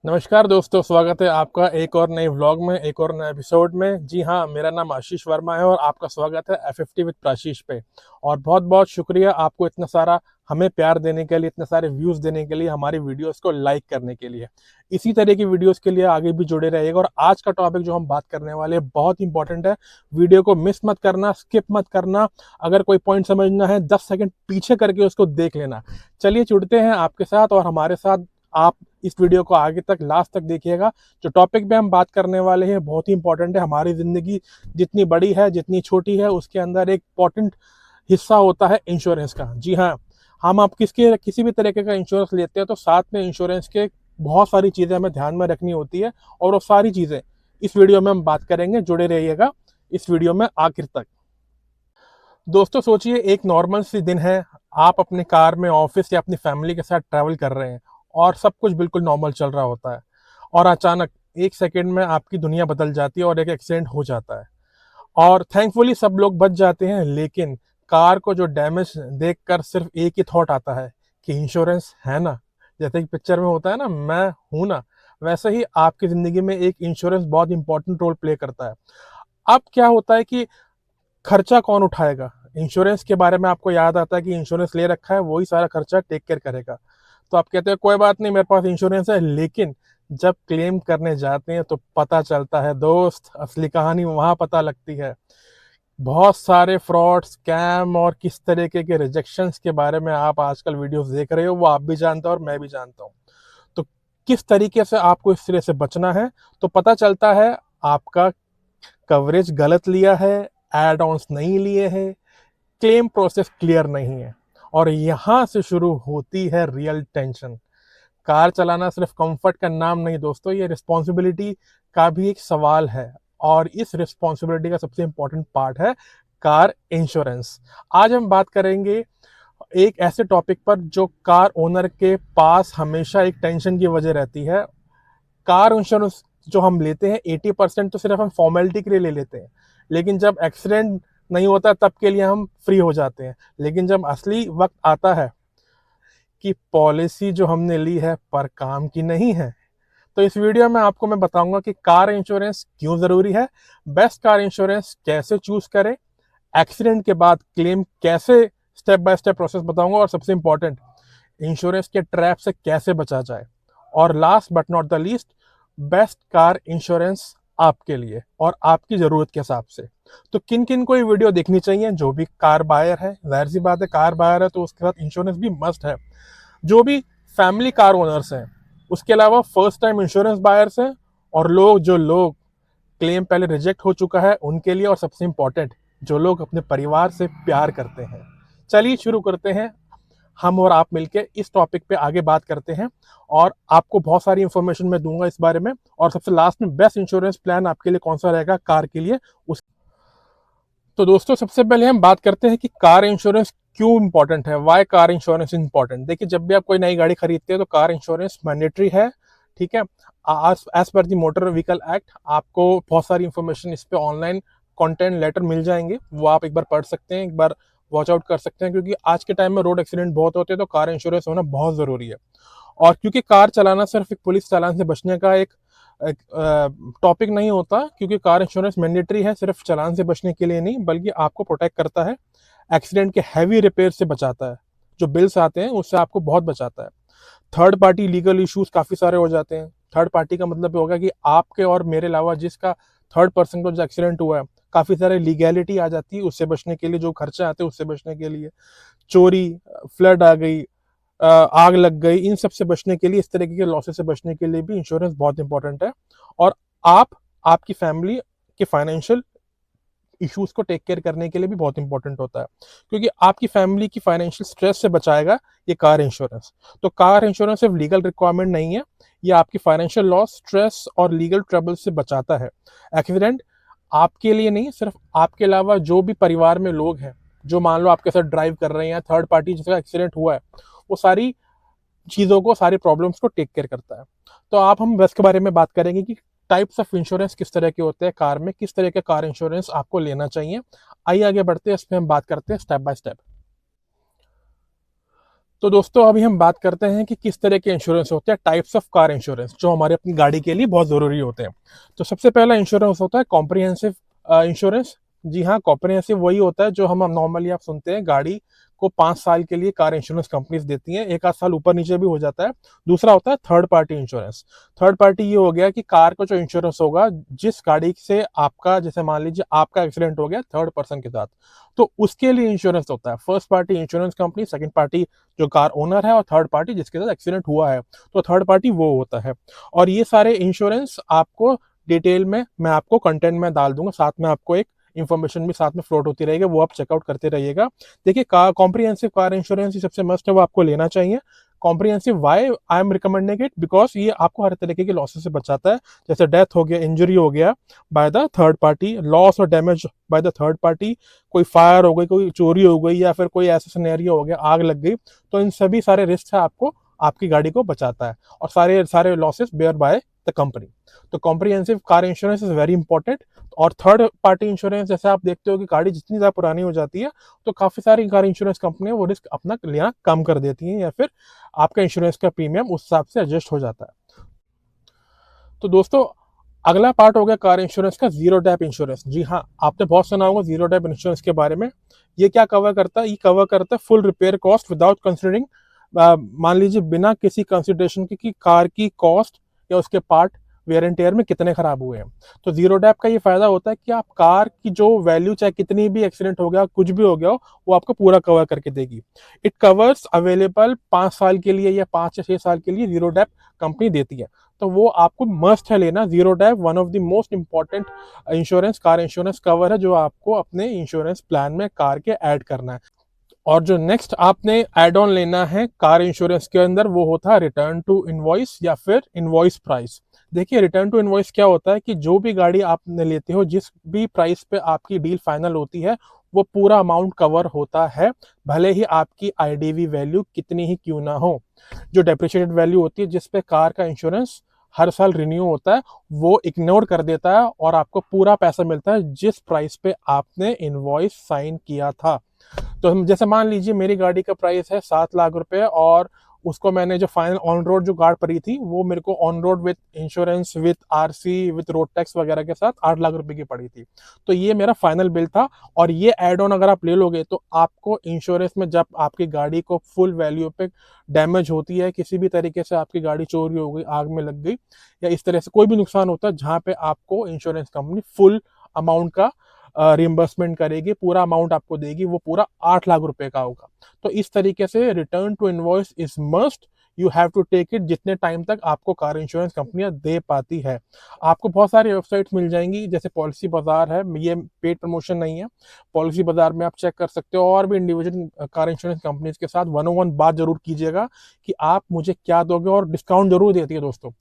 नमस्कार दोस्तों, स्वागत है आपका एक और नए व्लॉग में, एक और नए एपिसोड में। जी हाँ, मेरा नाम आशीष वर्मा है और आपका स्वागत है F50 विद प्राशीष पे। और बहुत बहुत शुक्रिया आपको इतना सारा हमें प्यार देने के लिए, इतने सारे व्यूज़ देने के लिए, हमारी वीडियोस को लाइक करने के लिए। इसी तरह की वीडियोस के लिए आगे भी जुड़े रहिएगा। और आज का टॉपिक जो हम बात करने वाले हैं बहुत इंपॉर्टेंट है। वीडियो को मिस मत करना, स्किप मत करना। अगर कोई पॉइंट समझना है 10 सेकंड पीछे करके उसको देख लेना। चलिए जुड़ते हैं आपके साथ और हमारे साथ। आप इस वीडियो को आगे तक लास्ट तक देखिएगा। जो टॉपिक पे हम बात करने वाले हैं बहुत ही इंपॉर्टेंट है। हमारी ज़िंदगी जितनी बड़ी है, जितनी छोटी है, उसके अंदर एक इंपॉर्टेंट हिस्सा होता है इंश्योरेंस का। जी हाँ, हम आप किसी भी तरीके का इंश्योरेंस लेते हैं तो साथ में इंश्योरेंस के बहुत सारी चीज़ें हमें ध्यान में रखनी होती है। और वो सारी चीज़ें इस वीडियो में हम बात करेंगे। जुड़े रहिएगा इस वीडियो में आखिर तक। दोस्तों सोचिए, एक नॉर्मल सी दिन है। आप अपने कार में ऑफिस या अपनी फैमिली के साथ ट्रैवल कर रहे हैं और सब कुछ बिल्कुल नॉर्मल चल रहा होता है। और अचानक एक सेकंड में आपकी दुनिया बदल जाती है और एक एक्सीडेंट हो जाता है। और थैंकफुली सब लोग बच जाते हैं, लेकिन कार को जो डैमेज देखकर सिर्फ एक ही थॉट आता है कि इंश्योरेंस है ना। जैसे कि पिक्चर में होता है ना, मैं हूं ना, वैसे ही आपकी जिंदगी में एक इंश्योरेंस बहुत इंपॉर्टेंट रोल प्ले करता है। अब क्या होता है कि खर्चा कौन उठाएगा? इंश्योरेंस के बारे में आपको याद आता है कि इंश्योरेंस ले रखा है, वही सारा खर्चा टेक केयर करेगा। तो आप कहते हैं कोई बात नहीं, मेरे पास इंश्योरेंस है। लेकिन जब क्लेम करने जाते हैं तो पता चलता है दोस्त, असली कहानी वहां पता लगती है। बहुत सारे फ्रॉड, स्कैम और किस तरीके के रिजेक्शंस के बारे में आप आजकल वीडियोस देख रहे हो, वो आप भी जानते हो और मैं भी जानता हूँ। तो किस तरीके से आपको इस तरह से बचना है? तो पता चलता है आपका कवरेज गलत लिया है, एड ऑन्स नहीं लिए हैं, क्लेम प्रोसेस क्लियर नहीं है। और यहां से शुरू होती है रियल टेंशन। कार चलाना सिर्फ कंफर्ट का नाम नहीं दोस्तों, ये रिस्पॉन्सिबिलिटी का भी एक सवाल है। और इस रिस्पॉन्सिबिलिटी का सबसे इंपॉर्टेंट पार्ट है कार इंश्योरेंस। आज हम बात करेंगे एक ऐसे टॉपिक पर जो कार ओनर के पास हमेशा एक टेंशन की वजह रहती है। कार इंश्योरेंस जो हम लेते हैं 80% तो सिर्फ हम फॉर्मेलिटी के लिए ले लेते हैं। लेकिन जब एक्सीडेंट नहीं होता तब के लिए हम फ्री हो जाते हैं। लेकिन जब असली वक्त आता है कि पॉलिसी जो हमने ली है पर काम की नहीं है, तो इस वीडियो में आपको मैं बताऊंगा कि कार इंश्योरेंस क्यों जरूरी है, बेस्ट कार इंश्योरेंस कैसे चूज करें, एक्सीडेंट के बाद क्लेम कैसे, स्टेप बाय स्टेप प्रोसेस बताऊंगा। और सबसे इंपॉर्टेंट, इंश्योरेंस के ट्रैप से कैसे बचा जाए। और last but not the least, best car insurance आपके लिए और आपकी जरूरत के हिसाब से। तो किन किन को ये वीडियो देखनी चाहिए? जो भी कार बायर है, जाहिर सी बात है कार बायर है तो उसके साथ इंश्योरेंस भी मस्ट है। जो भी फैमिली कार ओनर्स हैं, उसके अलावा फर्स्ट टाइम इंश्योरेंस बायर्स हैं, और जो लोग क्लेम पहले रिजेक्ट हो चुका है उनके लिए, और सबसे इंपॉर्टेंट जो लोग अपने परिवार से प्यार करते हैं। चलिए शुरू करते हैं। हम और आप मिलके इस टॉपिक पे आगे बात करते हैं और आपको बहुत सारी इंफॉर्मेशन मैं दूंगा इस बारे में। और सबसे लास्ट में बेस्ट इंश्योरेंस प्लान आपके लिए कौन सा रहेगा कार के लिए, उस तो दोस्तों सबसे पहले हम बात करते हैं कि कार इंश्योरेंस क्यों इंपॉर्टेंट है। Why car insurance important? देखिए, जब भी आप कोई नई गाड़ी खरीदते हैं तो कार इंश्योरेंस मैंडेटरी है। ठीक है, एज पर दी मोटर व्हीकल एक्ट आपको बहुत सारी इंफॉर्मेशन इस पे ऑनलाइन कंटेंट लेटर मिल जाएंगे, वो आप एक बार पढ़ सकते हैं, एक बार वॉच आउट कर सकते हैं। क्योंकि आज के टाइम में रोड एक्सीडेंट बहुत होते हैं तो कार इंश्योरेंस होना बहुत जरूरी है। और क्योंकि कार चलाना सिर्फ एक पुलिस चालान से बचने का एक टॉपिक नहीं होता, क्योंकि कार इंश्योरेंस मैंडेटरी है सिर्फ चालान से बचने के लिए नहीं, बल्कि आपको प्रोटेक्ट करता है, एक्सीडेंट के हैवी रिपेयर से बचाता है, जो बिल्स आते हैं उससे आपको बहुत बचाता है। थर्ड पार्टी लीगल इश्यूज काफी सारे हो जाते हैं। थर्ड पार्टी का मतलब होगा कि आपके और मेरे अलावा जिसका थर्ड पर्सन को जो एक्सीडेंट हुआ है, काफी सारे लीगैलिटी आ जाती है उससे बचने के लिए, जो खर्चे आते हैं उससे बचने के लिए। चोरी, फ्लड आ गई, आग लग गई, इन सब से बचने के लिए, इस तरीके के लॉसेस से बचने के लिए भी इंश्योरेंस बहुत इंपॉर्टेंट है। और आप, आपकी फैमिली के फाइनेंशियल इश्यूज को टेक केयर करने के लिए भी बहुत इंपॉर्टेंट होता है, क्योंकि आपकी फैमिली की फाइनेंशियल स्ट्रेस से बचाएगा ये कार इंश्योरेंस। तो कार इंश्योरेंस सिर्फ लीगल रिक्वायरमेंट नहीं है, ये आपकी फाइनेंशियल लॉस, स्ट्रेस और लीगल ट्रबल से बचाता है। एक्सीडेंट आपके लिए नहीं, सिर्फ आपके अलावा जो भी परिवार में लोग हैं, जो मान लो आपके साथ ड्राइव कर रहे हैं, थर्ड पार्टी जिसका एक्सीडेंट हुआ है, वो सारी चीज़ों को, सारी प्रॉब्लम्स को टेक केयर करता है। तो आप, हम बस के बारे में बात करेंगे कि टाइप्स ऑफ इंश्योरेंस किस तरह के होते हैं कार में, किस तरह के कार इंश्योरेंस आपको लेना चाहिए। आइए आगे बढ़ते हैं, इस पर हम बात करते हैं स्टेप बाय स्टेप। तो दोस्तों अभी हम बात करते हैं कि किस तरह के इंश्योरेंस होते हैं, टाइप्स ऑफ कार इंश्योरेंस जो हमारे अपनी गाड़ी के लिए बहुत ज़रूरी होते हैं। तो सबसे पहला इंश्योरेंस होता है कॉम्प्रिहेंसिव इंश्योरेंस। जी हाँ, कॉम्प्रिहेंसिव वही होता है जो हम नॉर्मली आप सुनते हैं गाड़ी को 5 साल के लिए कार इंश्योरेंस कंपनीज देती हैं, एक आध साल ऊपर नीचे भी हो जाता है। दूसरा होता है third party insurance. Third party ये हो गया कि कार का जो इंश्योरेंस होगा, जिस गाड़ी से आपका, जैसे मान लीजिए आपका एक्सीडेंट हो गया थर्ड पर्सन के साथ, तो उसके लिए इंश्योरेंस होता है। First party insurance company, second party जो कार ओनर है, और थर्ड पार्टी जिसके साथ एक्सीडेंट हुआ है, तो थर्ड पार्टी वो होता है। और ये सारे इंश्योरेंस आपको डिटेल में मैं आपको कंटेंट में डाल दूंगा, साथ में आपको एक इन्फॉर्मेशन भी साथ में फ्लोट होती रहेगी, वो आप चेकआउट करते रहिएगा। देखिए, कॉम्प्रिहेंसिव कार इंश्योरेंस सबसे मस्ट है, वो आपको लेना चाहिए। Comprehensive why I am recommending it, because ये आपको हर तरीके के लॉसेस से बचाता है। जैसे डेथ हो गया, इंजरी हो गया by the third party, loss और damage by the third party, कोई फायर हो गई, कोई चोरी हो गई, या फिर कोई ऐसा सिनेरियो हो गया, आग लग गई, तो इन सभी सारे रिस्क से आपको आपकी गाड़ी को बचाता है, और सारे सारे losses bear by the company. तो comprehensive car insurance is very important. और थर्ड पार्टी इंश्योरेंस, जैसे आप देखते हो कि गाड़ी जितनी ज्यादा पुरानी हो जाती है, तो काफी सारी कार इंश्योरेंस कंपनियां वो रिस्क अपना लेना कम कर देती हैं, या फिर आपका इंश्योरेंस का प्रीमियम उस हिसाब से एडजस्ट हो जाता है। तो दोस्तों, अगला पार्ट हो गया कार इंश्योरेंस का, जीरो डेप इंश्योरेंस। जी हाँ, आपने बहुत सुना होगा जीरो डेप इंश्योरेंस के बारे में। ये क्या कवर करता है? ये कवर करता है full repair cost without considering, मान लीजिए बिना किसी कंसिडरेशन की कार की कॉस्ट या उसके पार्ट वेयर एंड टेयर में कितने खराब हुए हैं। तो जीरो डेप का ये फायदा होता है कि आप कार की जो वैल्यू, चाहे कितनी भी एक्सीडेंट हो गया, कुछ भी हो गया हो, वो आपको पूरा कवर करके देगी। इट कवर्स अवेलेबल 5 साल के लिए या 5 या 6 साल के लिए जीरो डेप कंपनी देती है। तो वो आपको मस्ट है लेना। Zero dep one of the most important insurance, car insurance cover है, जो आपको अपने इंश्योरेंस प्लान में कार के ऐड करना है। और जो नेक्स्ट आपने एड ऑन लेना है कार इंश्योरेंस के अंदर, वो होता है रिटर्न टू इनवॉइस या फिर इनवॉइस प्राइस। देखिए, रिटर्न टू इनवॉइस क्या होता है कि जो भी गाड़ी आपने लेते हो, जिस भी प्राइस पे आपकी डील फाइनल होती है, वो पूरा अमाउंट कवर होता है, भले ही आपकी आईडीवी वैल्यू कितनी ही क्यों ना हो। जो डेप्रिशिएटेड वैल्यू होती है, जिस पे कार का इंश्योरेंस हर साल रिन्यू होता है, वो इग्नोर कर देता है, और आपको पूरा पैसा मिलता है जिस प्राइस पे आपने इनवॉइस साइन किया था। तो हम, जैसे मान लीजिए मेरी गाड़ी का प्राइस है 7 लाख रुपए, और उसको मैंने जो फाइनल ऑन रोड जो गार्ड पड़ी थी, वो मेरे को on road with insurance, with RC, with road tax वगैरह के साथ 8 लाख रुपए की पड़ी थी। तो ये मेरा फाइनल बिल था। और ये एड ऑन अगर आप ले लोगे, तो आपको इंश्योरेंस में जब आपकी गाड़ी को फुल वैल्यू पे डैमेज होती है, किसी भी तरीके से आपकी गाड़ी चोरी हो गई, आग में लग गई, या इस तरह से कोई भी नुकसान होता है, जहां पे आपको इंश्योरेंस कंपनी फुल अमाउंट का रिम्बर्समेंट करेगी, पूरा अमाउंट आपको देगी, वो पूरा 8 लाख रुपए का होगा। तो इस तरीके से return to invoice is must, you have to take it, जितने टाइम तक आपको कार इंश्योरेंस कंपनियां दे पाती है। आपको बहुत सारी वेबसाइट्स मिल जाएंगी, जैसे पॉलिसी बाजार है, ये पेड प्रमोशन नहीं है। पॉलिसी बाजार में आप चेक कर सकते हो, और भी इंडिविजुअल कार इंश्योरेंस कंपनीज के साथ 101 बात जरूर कीजिएगा कि आप मुझे क्या दोगे, और डिस्काउंट जरूर देती है दोस्तों।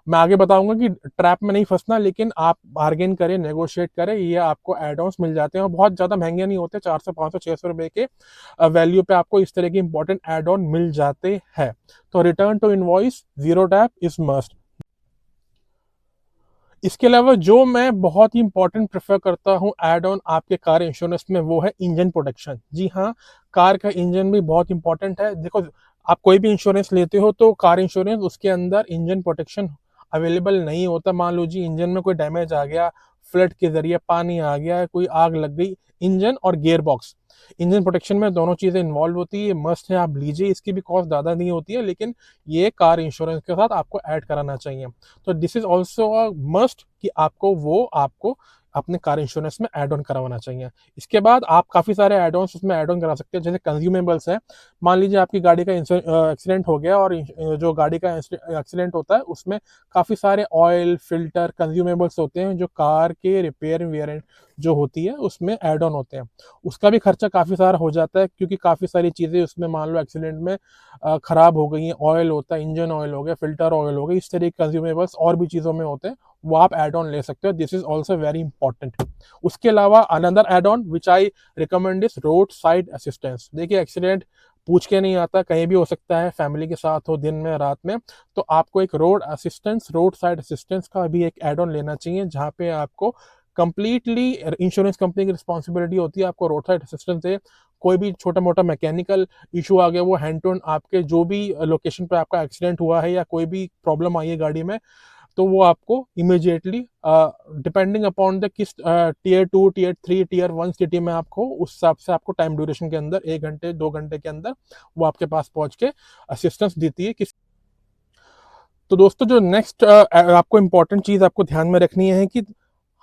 मैं आगे बताऊंगा कि ट्रैप में नहीं फंसना, लेकिन आप बार्गेन करें, नेगोशिएट करें, ये आपको एड ऑन्स मिल जाते हैं, और बहुत ज़्यादा महंगे नहीं होते। 400 500 600 रुपए के वैल्यू पे आपको इस तरह के इंपॉर्टेंट एड ऑन मिल जाते हैं। तो return to invoice, zero dep is must. इसके अलावा जो मैं बहुत ही इंपॉर्टेंट प्रेफर करता हूँ एड ऑन आपके कार इंश्योरेंस में, वो है इंजन प्रोटेक्शन। जी हाँ, कार का इंजन भी बहुत इंपॉर्टेंट है। देखो, आप कोई भी इंश्योरेंस लेते हो, तो कार इंश्योरेंस, उसके अंदर इंजन प्रोटेक्शन अवेलेबल नहीं होता। मान लो जी इंजन में कोई डैमेज आ गया, फ्लड के जरिए पानी आ गया, कोई आग लग गई, इंजन और गियर बॉक्स, इंजन प्रोटेक्शन में दोनों चीजें इन्वॉल्व होती है, मस्ट है, आप लीजिए। इसकी भी कॉस्ट ज़्यादा नहीं होती है, लेकिन ये कार इंश्योरेंस के साथ आपको ऐड कराना चाहिए। तो this is also a must कि आपको अपने कार इंश्योरेंस में एड ऑन करवाना चाहिए। इसके बाद आप काफ़ी सारे एड ऑन उसमें एड ऑन करा सकते हैं, जैसे कंज्यूमेबल्स है। मान लीजिए आपकी गाड़ी का एक्सीडेंट हो गया, और जो गाड़ी का एक्सीडेंट होता है, उसमें काफ़ी सारे ऑयल, फिल्टर, कंज्यूमेबल्स होते हैं, जो कार के रिपेयर वेयर जो होती है उसमें एड ऑन होते हैं। उसका भी खर्चा काफ़ी सारा हो जाता है, क्योंकि काफ़ी सारी चीज़ें उसमें, मान लो एक्सीडेंट में ख़राब हो गई हैं, ऑयल होता है, इंजन ऑयल हो गया, फिल्टर ऑयल हो गया, इस तरह के कंज्यूमेबल्स और भी चीज़ों में होते हैं, वो आप एड ऑन ले सकते हो। This is also very important. उसके अलावा another add on which I recommend is road side assistance. देखिए, एक्सीडेंट पूछ के नहीं आता, कहीं भी हो सकता है, फैमिली के साथ हो, दिन में, रात में, तो आपको एक रोड साइड असिस्टेंस का भी एक एड ऑन लेना चाहिए, जहाँ पे आपको कंप्लीटली इंश्योरेंस कंपनी की रिस्पॉन्सिबिलिटी होती है आपको रोड साइड असिस्टेंस दे। कोई भी छोटा मोटा मैकेनिकल इशू आ गया, वो हैंड टू हैंड आपके जो भी लोकेशन पे आपका एक्सीडेंट हुआ है या कोई भी प्रॉब्लम आई है गाड़ी में, तो वो आपको इमीडिएटली डिपेंडिंग अपॉन द किस टीयर 2 टीयर 3 टीयर 1 सिटी में आपको, उस हिसाब से आपको टाइम ड्यूरेशन के अंदर 1 घंटे 2 घंटे के अंदर वो आपके पास पहुंच के असिस्टेंस देती है। तो दोस्तों जो नेक्स्ट आपको इंपॉर्टेंट चीज आपको ध्यान में रखनी है कि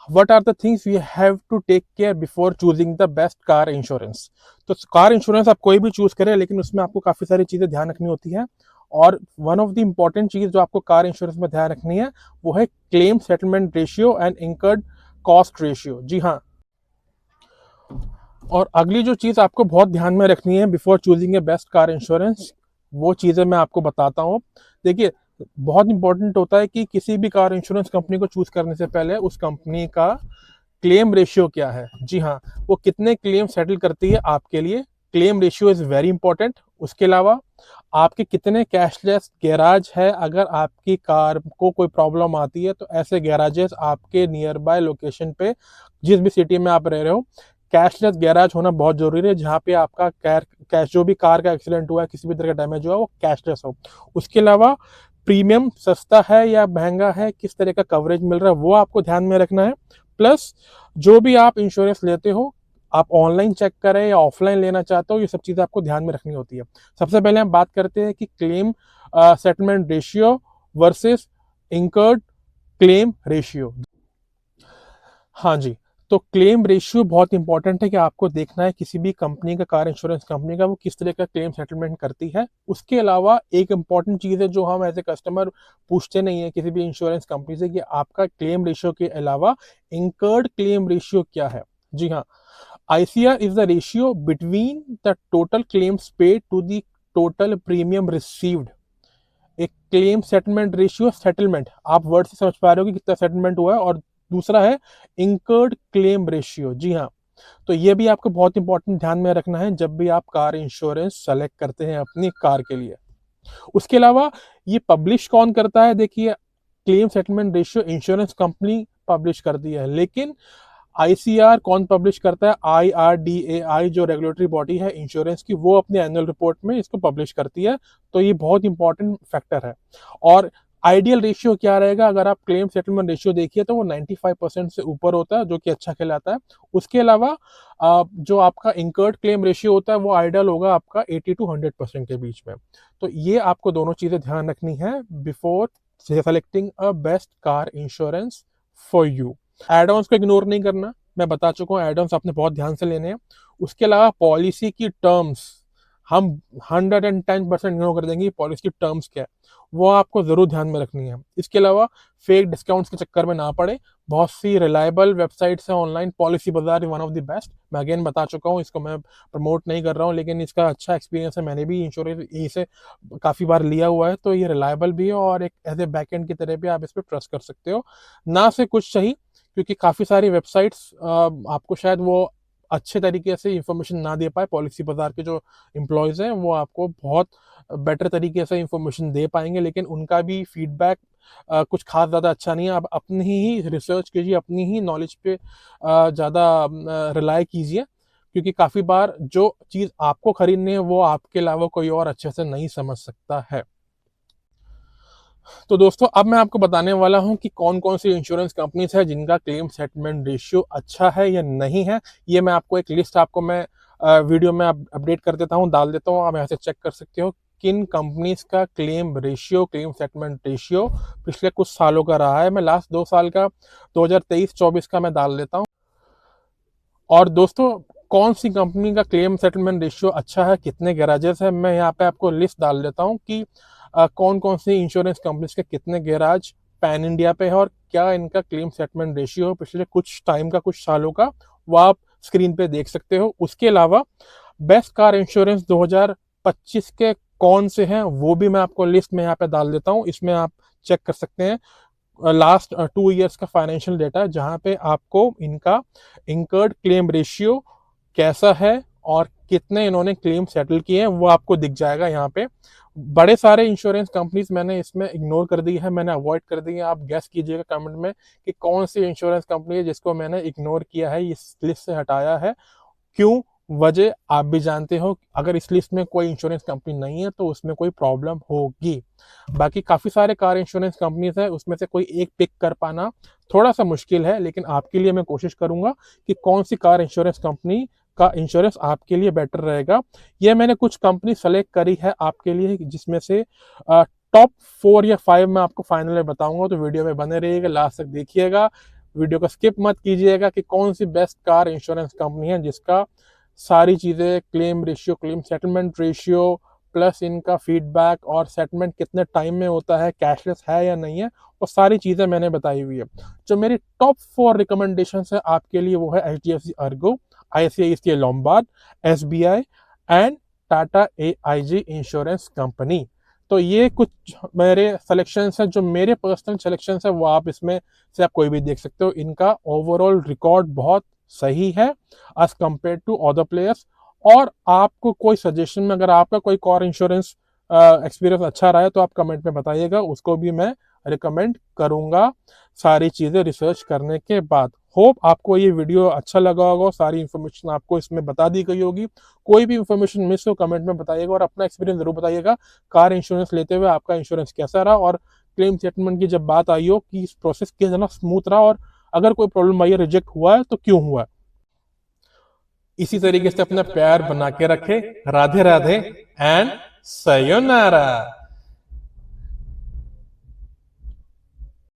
what are the things you have to take care before choosing the best car insurance। तो कार इंश्योरेंस आप कोई भी चूज करें, लेकिन उसमें आपको काफी सारी चीजें ध्यान रखनी होती है। और वन ऑफ द इंपॉर्टेंट चीज जो आपको कार इंश्योरेंस में ध्यान रखनी है वो है claim settlement ratio and incurred cost ratio. जी हाँ। और अगली जो चीज आपको बहुत ध्यान में रखनी है before choosing a best car insurance, वो चीजें मैं आपको बताता हूँ। देखिए, बहुत इंपॉर्टेंट होता है कि किसी भी कार इंश्योरेंस कंपनी को चूज करने से पहले उस कंपनी का क्लेम रेशियो क्या है। जी हाँ, वो कितने क्लेम सेटल करती है आपके लिए, claim ratio is very important. उसके अलावा आपके कितने कैशलेस गैराज है, अगर आपकी कार को कोई प्रॉब्लम आती है तो ऐसे गैराजेस आपके नियर बाय लोकेशन पे, जिस भी सिटी में आप रह रहे हो, कैशलेस गैराज होना बहुत जरूरी है, जहाँ पे आपका कैश जो भी कार का एक्सीडेंट हुआ है, किसी भी तरह का डैमेज हुआ वो कैशलेस हो। उसके अलावा प्रीमियम सस्ता है या महंगा है, किस तरह का कवरेज मिल रहा है, वो आपको ध्यान में रखना है। प्लस जो भी आप इंश्योरेंस लेते हो, आप ऑनलाइन चेक करें या ऑफलाइन लेना चाहते हो, ये सब चीज़ें आपको ध्यान में रखनी होती है। सबसे पहले हम बात करते हैं कि claim settlement ratio versus incurred claim ratio. हाँ जी, तो क्लेम रेशियो बहुत इंपॉर्टेंट है कि आपको देखना है किसी भी कंपनी का, कार इंश्योरेंस कंपनी का, वो किस तरह का क्लेम सेटलमेंट करती है। उसके अलावा एक इंपॉर्टेंट चीज़ है जो हम एज ए कस्टमर पूछते नहीं है किसी भी इंश्योरेंस कंपनी से, कि आपका क्लेम रेशियो के अलावा इंकर्ड क्लेम रेशियो क्या है। जी हाँ, ICR is the ratio between the total claims paid to the total premium received. एक क्लेम सेटलमेंट रेशियो, सेटलमेंट आप वर्ड से समझ पा रहे हो कि कितना सेटलमेंट हुआ है, और दूसरा है इंकर्ड क्लेम रेशियो। जी हाँ, तो ये भी आपको बहुत इंपॉर्टेंट ध्यान में रखना है जब भी आप कार इंश्योरेंस सेलेक्ट करते हैं अपनी कार के लिए। उसके अलावा ये पब्लिश कौन करता है, देखिए, claim settlement ratio insurance company publish करती है, लेकिन ICR कौन पब्लिश करता है, IRDAI जो रेगुलेटरी बॉडी है इंश्योरेंस की, वो अपने एनुअल रिपोर्ट में इसको पब्लिश करती है। तो ये बहुत इंपॉर्टेंट फैक्टर है। और आइडियल रेशियो क्या रहेगा, अगर आप क्लेम सेटलमेंट रेशियो देखिए तो वो 95% से ऊपर होता है, जो कि अच्छा कहलाता है। उसके अलावा जो आपका इंकर्ड क्लेम रेशियो होता है वो आइडियल होगा आपका 80 to 100% के बीच में। तो ये आपको दोनों चीजें ध्यान रखनी है before selecting a best car insurance for you. Add ons को इग्नोर नहीं करना, मैं बता चुका हूँ, एड ऑन्स आपने बहुत ध्यान से लेने हैं। उसके अलावा पॉलिसी की टर्म्स हम 110% इग्नोर कर देंगे। पॉलिसी की टर्म्स क्या है वो आपको जरूर ध्यान में रखनी है। इसके अलावा फेक डिस्काउंट्स के चक्कर में ना पड़े। बहुत सी रिलायबल वेबसाइट्स है ऑनलाइन, पॉलिसी बाजार वन ऑफ द बेस्ट। मैं अगेन बता चुका हूँ, इसको मैं प्रमोट नहीं कर रहा हूँ, लेकिन इसका अच्छा एक्सपीरियंस है, मैंने भी इंश्योरेंस यहीं से काफ़ी बार लिया हुआ है। तो ये रिलायबल भी है और एक एज ए बैकएंड की तरह भी आप इस पर ट्रस्ट कर सकते हो। ना से कुछ सही, क्योंकि काफ़ी सारी वेबसाइट्स आपको शायद वो अच्छे तरीके से इंफॉर्मेशन ना दे पाए। पॉलिसी बाजार के जो एम्प्लॉयज़ हैं वो आपको बहुत बेटर तरीके से इंफॉर्मेशन दे पाएंगे, लेकिन उनका भी फीडबैक कुछ खास ज़्यादा अच्छा नहीं है। आप अपनी ही रिसर्च कीजिए, अपनी ही नॉलेज पे ज़्यादा रिलाई कीजिए, क्योंकि काफ़ी बार जो चीज़ आपको खरीदनी है वो आपके अलावा कोई और अच्छे से नहीं समझ सकता है। तो दोस्तों, अब मैं आपको बताने वाला हूं कि कौन कौन सी इंश्योरेंस कंपनीज है जिनका क्लेम सेटलमेंट रेशियो अच्छा है या नहीं है। ये मैं आपको एक लिस्ट आपको मैं वीडियो में अपडेट कर देता हूं, डाल देता हूं, आप यहाँ से चेक कर सकते हो किन कंपनीज का claim ratio, claim settlement ratio पिछले कुछ सालों का रहा है। मैं लास्ट 2 साल का 2023-24 का मैं डाल देता हूँ। और दोस्तों, कौन सी कंपनी का क्लेम सेटलमेंट रेशियो अच्छा है, कितने गैराजेस है, मैं यहाँ पे आपको लिस्ट डाल देता हूँ कि कौन कौन सी इंश्योरेंस कंपनीज के कितने गैराज पैन इंडिया पे है और क्या इनका क्लेम सेटलमेंट रेशियो है पिछले कुछ टाइम का, कुछ सालों का, वो आप स्क्रीन पे देख सकते हो। उसके अलावा बेस्ट कार इंश्योरेंस 2025 के कौन से हैं वो भी मैं आपको लिस्ट में यहाँ पे डाल देता हूँ। इसमें आप चेक कर सकते हैं लास्ट 2 ईयर्स का फाइनेंशियल डेटा, जहाँ पे आपको इनका इंकर्ड क्लेम रेशियो कैसा है और कितने इन्होंने क्लेम सेटल किए हैं वो आपको दिख जाएगा यहाँ पे। बड़े सारे इंश्योरेंस कंपनीज मैंने इसमें इग्नोर कर दी है, मैंने अवॉइड कर दी है। आप गेस कीजिएगा कमेंट में कि कौन सी इंश्योरेंस कंपनी है जिसको मैंने इग्नोर किया है, इस लिस्ट से हटाया है। क्यों? वजह आप भी जानते हो। अगर इस लिस्ट में कोई इंश्योरेंस कंपनी नहीं है तो उसमें कोई प्रॉब्लम होगी। बाकी काफ़ी सारे कार इंश्योरेंस कंपनीज है, उसमें से कोई एक पिक कर पाना थोड़ा सा मुश्किल है, लेकिन आपके लिए मैं कोशिश करूंगा कि कौन सी कार इंश्योरेंस कंपनी का इंश्योरेंस आपके लिए बेटर रहेगा। यह मैंने कुछ कंपनी सेलेक्ट करी है आपके लिए, जिसमें से टॉप 4 या 5 मैं आपको फाइनल में बताऊंगा, तो वीडियो में बने रहिएगा, लास्ट तक देखिएगा, वीडियो को स्किप मत कीजिएगा कि कौन सी बेस्ट कार इंश्योरेंस कंपनी है जिसका सारी चीज़ें, claim ratio, claim settlement ratio, plus इनका फीडबैक और सेटलमेंट कितने टाइम में होता है, कैशलेस है या नहीं है, वो सारी चीज़ें मैंने बताई हुई है। जो मेरी टॉप 4 रिकमेंडेशन है आपके लिए वो है HDFC Ergo, ICICI Lombard, SBI and Tata AIG insurance company. तो ये कुछ मेरे सिलेक्शंस हैं, जो मेरे पर्सनल सिलेक्शंस है, वो आप इसमें से आप कोई भी देख सकते हो। इनका ओवरऑल रिकॉर्ड बहुत सही है as compared to other players. और आपको कोई सजेशन में, अगर आपका कोई कार इंश्योरेंस एक्सपीरियंस अच्छा रहा है तो आप कमेंट में बताइएगा, उसको भी मैं रिकमेंड करूंगा सारी चीज़ें रिसर्च करने के बाद। होप आपको ये वीडियो अच्छा लगा होगा, सारी इन्फॉर्मेशन आपको इसमें बता दी गई होगी। कोई भी इन्फॉर्मेशन मिस हो कमेंट में बताइएगा और अपना एक्सपीरियंस जरूर बताइएगा, कार इंश्योरेंस लेते हुए आपका इंश्योरेंस कैसा रहा, और क्लेम सेटलमेंट की जब बात आई हो कि इस प्रोसेस कितना स्मूथ रहा, और अगर कोई प्रॉब्लम आई है, रिजेक्ट हुआ है तो क्यों हुआ है। इसी तरीके से अपना प्यार बना के रखे। Radhe Radhe and sayonara.